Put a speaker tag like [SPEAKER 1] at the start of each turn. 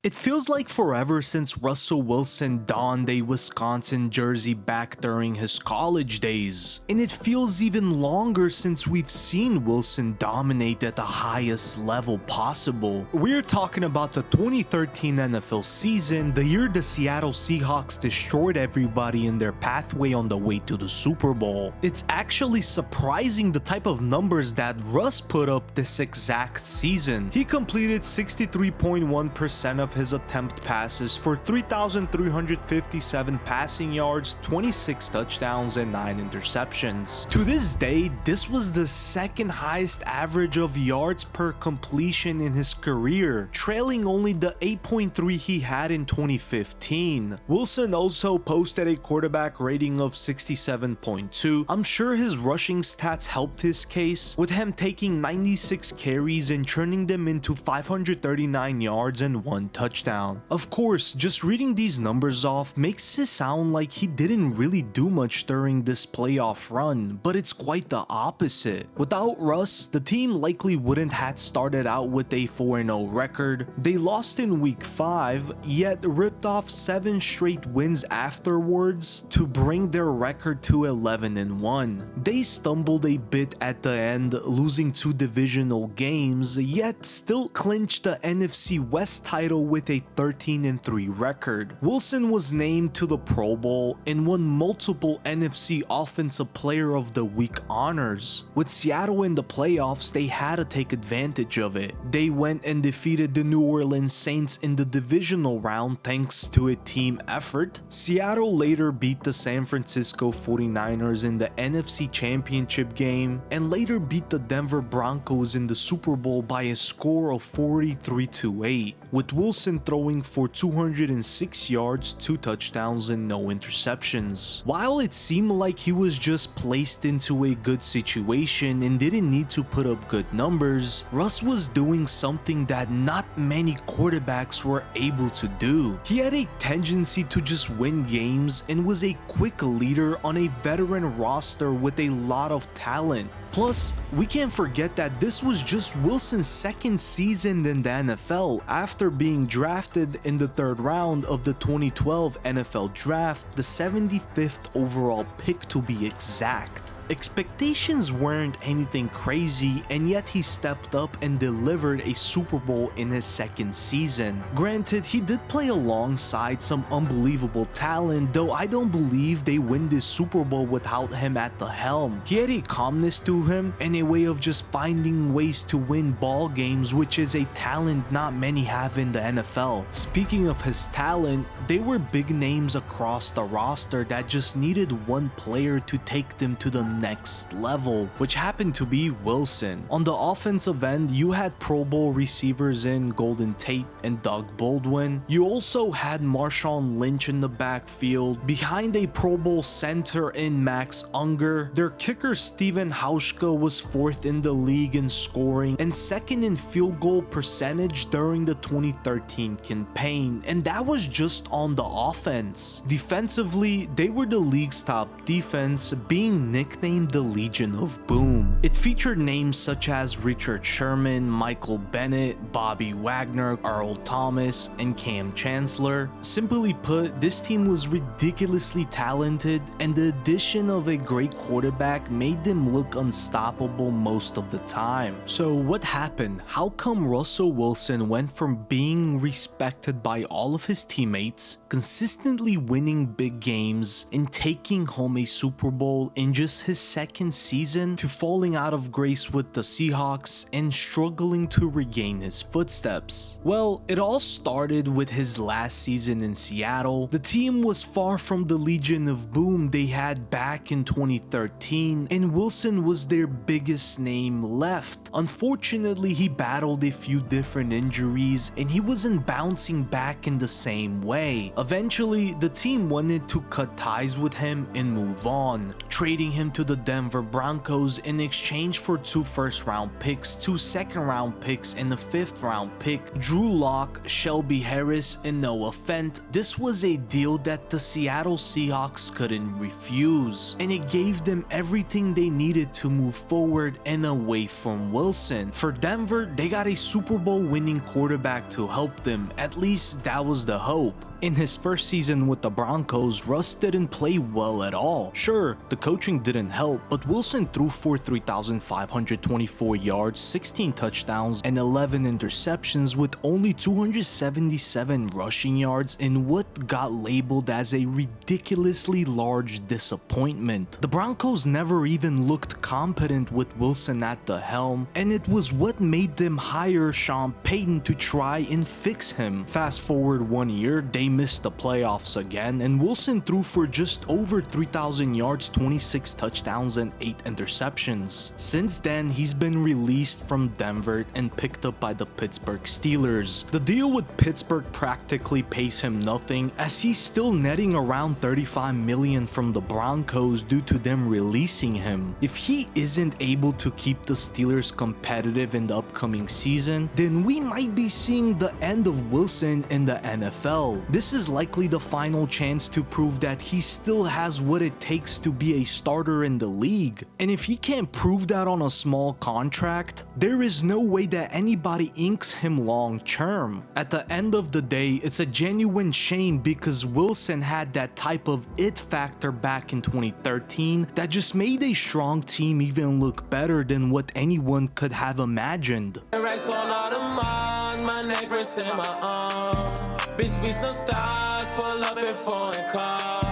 [SPEAKER 1] It feels like forever since Russell Wilson donned a Wisconsin jersey back during his college days. And it feels even longer since we've seen Wilson dominate at the highest level possible. We're talking about the 2013 NFL season, the year the Seattle Seahawks destroyed everybody in their pathway on the way to the Super Bowl. It's actually surprising the type of numbers that Russ put up this exact season. He completed 63.1% of his attempt passes for 3,357 passing yards, 26 touchdowns, and 9 interceptions. To this day, this was the second highest average of yards per completion in his career, trailing only the 8.3 he had in 2015. Wilson also posted a quarterback rating of 67.2. I'm sure his rushing stats helped his case, with him taking 96 carries and turning them into 539 yards and 1 touchdown. Of course, just reading these numbers off makes it sound like he didn't really do much during this playoff run, but it's quite the opposite. Without Russ, the team likely wouldn't have started out with a 4-0 record. They lost in week 5, yet ripped off 7 straight wins afterwards to bring their record to 11-1. They stumbled a bit at the end, losing 2 divisional games, yet still clinched the NFC West title with a 13-3 record. Wilson was named to the Pro Bowl and won multiple NFC Offensive Player of the Week honors. With Seattle in the playoffs, they had to take advantage of it. They went and defeated the New Orleans Saints in the divisional round thanks to a team effort. Seattle later beat the San Francisco 49ers in the NFC Championship game and later beat the Denver Broncos in the Super Bowl by a score of 43-8, with Wilson throwing for 206 yards, 2 touchdowns, and no interceptions. While it seemed like he was just placed into a good situation and didn't need to put up good numbers, Russ was doing something that not many quarterbacks were able to do. He had a tendency to just win games and was a quick leader on a veteran roster with a lot of talent. Plus, we can't forget that this was just Wilson's second season in the NFL after being drafted in the 3rd round of the 2012 NFL Draft, the 75th overall pick to be exact. Expectations weren't anything crazy, and yet he stepped up and delivered a Super Bowl in his 2nd season. Granted, he did play alongside some unbelievable talent, though I don't believe they win this Super Bowl without him at the helm. He had a calmness to him and a way of just finding ways to win ball games, which is a talent not many have in the NFL. Speaking of his talent, they were big names across the roster that just needed one player to take them to the next level, which happened to be Wilson. On the offensive end, you had Pro Bowl receivers in Golden Tate and Doug Baldwin. You also had Marshawn Lynch in the backfield, behind a Pro Bowl center in Max Unger. Their kicker Steven Hauschka was 4th in the league in scoring and 2nd in field goal percentage during the 2013 campaign, and that was just on the offense. Defensively, they were the league's top defense, being nicknamed the Legion of Boom. It featured names such as Richard Sherman, Michael Bennett, Bobby Wagner, Earl Thomas, and Cam Chancellor. Simply put, this team was ridiculously talented, and the addition of a great quarterback made them look unstoppable most of the time. So what happened? How come Russell Wilson went from being respected by all of his teammates, consistently winning big games, and taking home a Super Bowl in just his 2nd season, to falling out of grace with the Seahawks and struggling to regain his footsteps? Well, it all started with his last season in Seattle. The team was far from the Legion of Boom they had back in 2013, and Wilson was their biggest name left. Unfortunately, he battled a few different injuries and he wasn't bouncing back in the same way. Eventually, the team wanted to cut ties with him and move on, trading him to the Denver Broncos in exchange for 2 first-round picks, 2 second-round picks, and a 5th-round pick, Drew Lock, Shelby Harris, and Noah Fent. This was a deal that the Seattle Seahawks couldn't refuse, and it gave them everything they needed to move forward and away from Wilson. For Denver, they got a Super Bowl winning quarterback to help them. At least that was the hope. In his first season with the Broncos, Russ didn't play well at all. Sure, the coaching didn't help, but Wilson threw for 3,524 yards, 16 touchdowns, and 11 interceptions with only 277 rushing in in what got labeled as a ridiculously large disappointment. The Broncos never even looked competent with Wilson at the helm, and it was what made them hire Sean Payton to try and fix him. Fast forward 1 year, they missed the playoffs again, and Wilson threw for just over 3,000 yards, 26 touchdowns, and 8 interceptions. Since then, he's been released from Denver and picked up by the Pittsburgh Steelers. The deal with Pittsburgh practically pays him nothing, as he's still netting around $35 million from the Broncos due to them releasing him. If he isn't able to keep the Steelers competitive in the upcoming season, then we might be seeing the end of Wilson in the NFL. This is likely the final chance to prove that he still has what it takes to be a starter in the league. And if he can't prove that on a small contract, there is no way that anybody inks him long term. At the end of the day, it's a genuine shame because Wilson had that type of it factor back in 2013 that just made a strong team even look better than what anyone could have imagined. Bitch, we some stars, pull up in foreign cars.